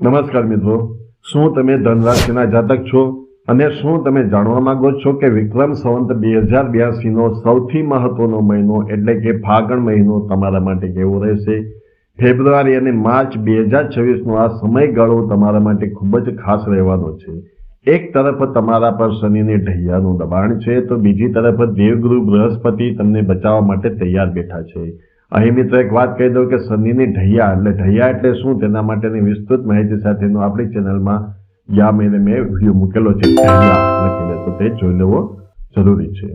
નમસ્કાર મિત્રો, શું તમે ધનરાશિના જાતક છો અને શું તમે જાણવા માંગો છો કે વિક્રમ સંવત 2082 નો સૌથી મહત્વનો મહિનો એટલે કે ફાગણ મહિનો તમારા માટે કેવો રહેશે? ફેબ્રુઆરી અને માર્ચ 2026 નો આ સમયગાળો તમારા માટે ખૂબ જ ખાસ રહેવાનો છે. એક તરફ તમારા પર શનિની ઢૈયાનું દબાણ છે તો બીજી તરફ દેવગુરુ બૃહસ્પતિ તમને બચાવવા માટે તૈયાર બેઠા છે. અહીં મિત્રો એક વાત કહી દઉં કે શનિની ઢૈયા એટલે શું, તેના માટેની વિસ્તૃત માહિતી સાથેનો આપણી ચેનલમાં ગયા મહિને મેં વિડીયો મૂકેલો છે. ઢૈયા લખીને તો તે જોઈ લેવો જરૂરી છે.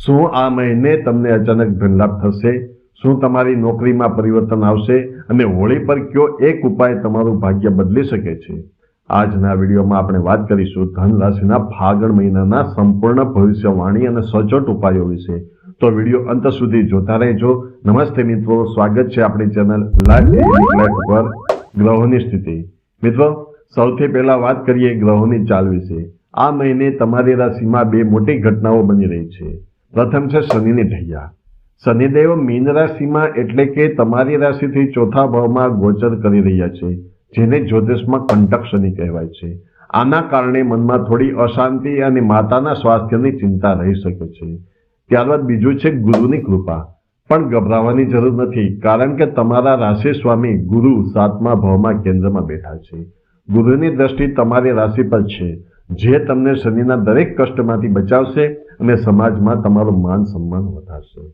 શું આ મહિને તમને અચાનક ધનલાભ થશે? શું તમારી નોકરીમાં પરિવર્તન આવશે? અને હોળી પર કયો એક ઉપાય તમારું ભાગ્ય બદલી શકે છે? આજના વિડીયોમાં આપણે વાત કરીશું ધન રાશિના ફાગણ મહિનાના સંપૂર્ણ ભવિષ્યવાણી અને સચોટ ઉપાયો વિશે. તો વિડીયો અંત સુધી જોતા રહેજો. નમસ્તે મિત્રો, સ્વાગત છે આપણી ચેનલ લાઈફ પર ગ્રહોની સ્થિતિ. મિત્રો, સૌથી પહેલા વાત કરીએ ગ્રહોની ચાલ વિશે. આ મહિને તમારી રાશિમાં બે મોટી ઘટનાઓ બની રહી છે. પ્રથમ છે શનિની ઢૈયા. શનિદેવ મીન રાશિમાં એટલે કે તમારી રાશિથી ચોથા ભાવમાં ગોચર કરી રહ્યા છે, જેને જ્યોતિષમાં કંટક શનિ કહેવાય છે. આના કારણે મનમાં થોડી અશાંતિ અને માતાના સ્વાસ્થ્યની ચિંતા રહી શકે છે. ત્યારબાદ બીજું છે ગુરુની કૃપા. પણ ગભરાવાની જરૂર નથી, કારણ કે તમારા રાશિ સ્વામી ગુરુ 7મા ભાવમાં કેન્દ્રમાં બેઠા છે. ગુરુની દ્રષ્ટિ તમારી રાશિ પર છે, જે તમને શનિના દરેક કષ્ટમાંથી બચાવશે અને સમાજમાં તમારું માન સન્માન વધારશે.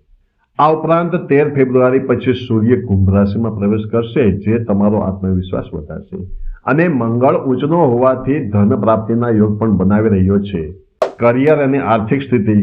આ ઉપરાંત 13 ફેબ્રુઆરી પછી સૂર્ય કુંભ રાશિમાં પ્રવેશ કરશે, જે તમારો આત્મવિશ્વાસ વધારશે. અને મંગળ ઉચ્ચનો હોવાથી ધન પ્રાપ્તિના યોગ પણ બનાવી રહ્યો છે. કરિયર અને આર્થિક સ્થિતિ.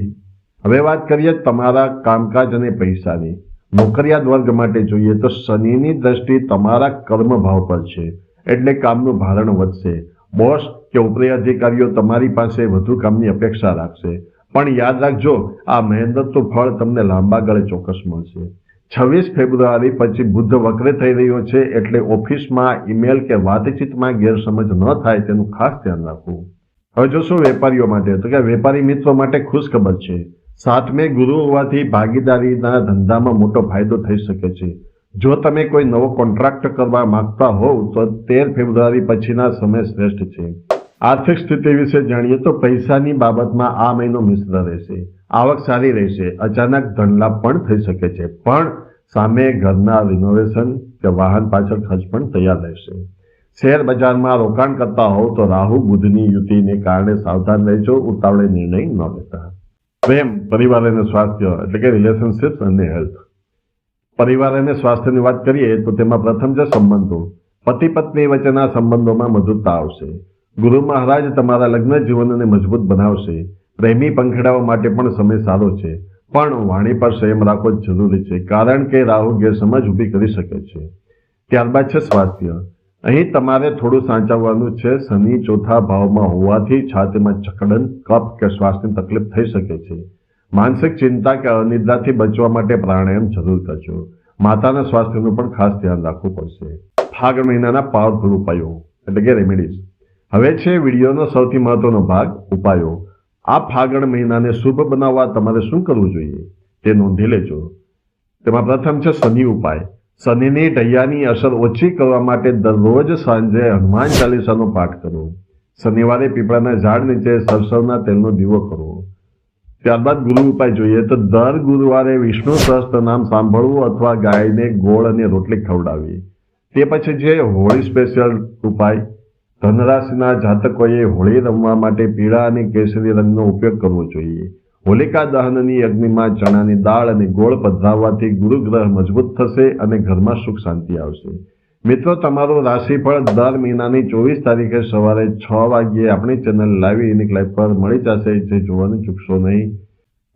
હવે વાત કરીએ તમારા કામકાજ અને પૈસાની. નોકરિયાત વર્ગ માટે જોઈએ તો શનિની દ્રષ્ટિ તમારા કર્મ ભાવ પર છે, એટલે કામનું ભારણ વધશે. બોસ કે ઉપરી અધિકારીઓ તમારી પાસે વધુ કામની અપેક્ષા રાખશે. પણ યાદ રાખજો, આ મહેનતનું ફળ તમને લાંબા ગાળે ચોક્કસ મળશે. 26 ફેબ્રુઆરી પછી બુધ વક્ર થઈ રહ્યો છે, એટલે ઓફિસમાં ઈમેલ કે વાતચીતમાં ગેરસમજ ન થાય તેનું ખાસ ધ્યાન રાખવું. હવે જોશું વેપારીઓ માટે, તો કે વેપારી મિત્રો માટે ખુશ ખબર છે. 7મે ગુરુ હોવાથી ભાગીદારીના ધંધામાં મોટો ફાયદો થઈ શકે છે. જો તમે કોઈ નવો કોન્ટ્રાક્ટ કરવા માંગતા હોવ તો 13 ફેબ્રુઆરી પછીના સમય શ્રેષ્ઠ છે. આર્થિક સ્થિતિ વિશે જાણીએ તો પૈસાની બાબતમાં આ મહિનો મિશ્ર રહેશે. આવક સારી રહેશે, અચાનક ધનલાભ પણ થઈ શકે છે, પણ સામે ઘરના રિનોવેશન કે વાહન પાછળ ખર્ચ પણ તૈયાર રહેશે. શેર બજારમાં રોકાણ કરતા હોવ તો રાહુ બુધની યુતિને કારણે સાવધાન રહેજો, ઉતાવળે નિર્ણય ન લેતા. પ્રેમ, પરિવાર અને સ્વાસ્થ્ય એટલે કે રિલેશનશિપ અને હેલ્થ. પરિવાર અને સ્વાસ્થ્યની વાત કરીએ તો તેમાં પ્રથમ છે સંબંધો. પતિ પત્ની વચ્ચેના સંબંધોમાં મજબૂતતા આવશે. ગુરુ મહારાજ તમારા લગ્ન જીવનને મજબૂત બનાવશે. પ્રેમી પંખડાઓ માટે પણ સમય સારો છે, પણ વાણી પર સંયમ રાખવો જરૂરી છે, કારણ કે રાહુ ગેરસમજ ઊભી કરી શકે છે. ત્યારબાદ છે સ્વાસ્થ્ય. અહીં તમારે થોડું સાચવવાનું છે. શનિ ચોથા ભાવમાં હોવાથી છાતીમાં જકડન, કફ કે શ્વાસની તકલીફ થઈ શકે છે. માનસિક ચિંતા કે અનિદ્રાથી બચવા માટે પ્રાણાયામ જરૂર કરજો. માતાના સ્વાસ્થ્યનું પણ ખાસ ધ્યાન રાખવું પડશે. ફાગણ મહિનાના પાવરફુલ ઉપાયો એટલે કે રેમેડીઝ. હવે છે વિડીયોનો સૌથી મહત્વનો ભાગ, ઉપાયો. આ ફાગણ મહિનાને શુભ બનાવવા તમારે શું કરવું જોઈએ તે નોંધી લેજો. તેમાં પ્રથમ છે શનિ ઉપાય. શનિની ઢૈયાની અસર ઓછી કરવા માટે દરરોજ સાંજે હનુમાન ચાલીસાનો પાઠ કરો. શનિવારે પીપળાના ઝાડ નીચે સરસવના તેલનો દીવો કરો. ત્યારબાદ ગુરુ ઉપાય જોઈએ તો દર ગુરુવારે વિષ્ણુ સહસ્ત્ર નામ સાંભળવું અથવા ગાયને ગોળ અને રોટલી ખવડાવવી. તે પછી છે હોળી સ્પેશિયલ ઉપાય. ધનરાશિના જાતકોએ હોળી રમવા માટે પીળા અને કેસરી રંગનો ઉપયોગ કરવો જોઈએ. હોલિકા દહનની અગ્નિમાં ચણાની દાળ અને ગોળ પધરાવવાથી ગુરુગ્રહ મજબૂત થશે અને ઘરમાં સુખ શાંતિ આવશે. મિત્રો, તમારું રાશિફળ દર મહિનાની 24 તારીખે સવારે 6 વાગ્યે આપણી ચેનલ લાઈવ યુનિક લાઈફ પર મળી જશે, જે જોવાનું ચૂકશો નહીં.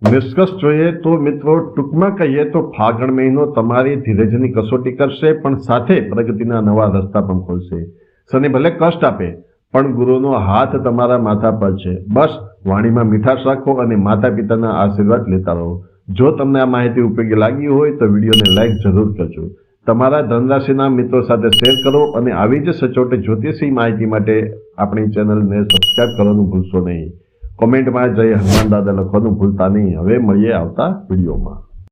નિષ્કર્ષ જોઈએ તો મિત્રો, ટૂંકમાં કહીએ તો ફાગણ મહિનો તમારી ધીરજની કસોટી કરશે, પણ સાથે પ્રગતિના નવા રસ્તા પણ ખોલશે. શનિ ભલે કષ્ટ આપે, પણ ગુરુનો હાથ તમારા માથા પર છે. બસ વાણીમાં મીઠાશ રાખો અને માતા પિતાના આશીર્વાદ લેતા રહો. જો તમને આ માહિતી ઉપયોગી લાગી હોય તો વિડીયોને લાઈક જરૂર કરજો. તમારા ધનરાશિના મિત્રો સાથે શેર કરો અને આવી જ સચોટ જ્યોતિષી માહિતી માટે આપણી ચેનલને સબસ્ક્રાઇબ કરવાનું ભૂલશો નહીં. કોમેન્ટમાં જય હનુમાન દાદા લખવાનું ભૂલતા નહીં. હવે મળીએ આવતા વિડીયોમાં.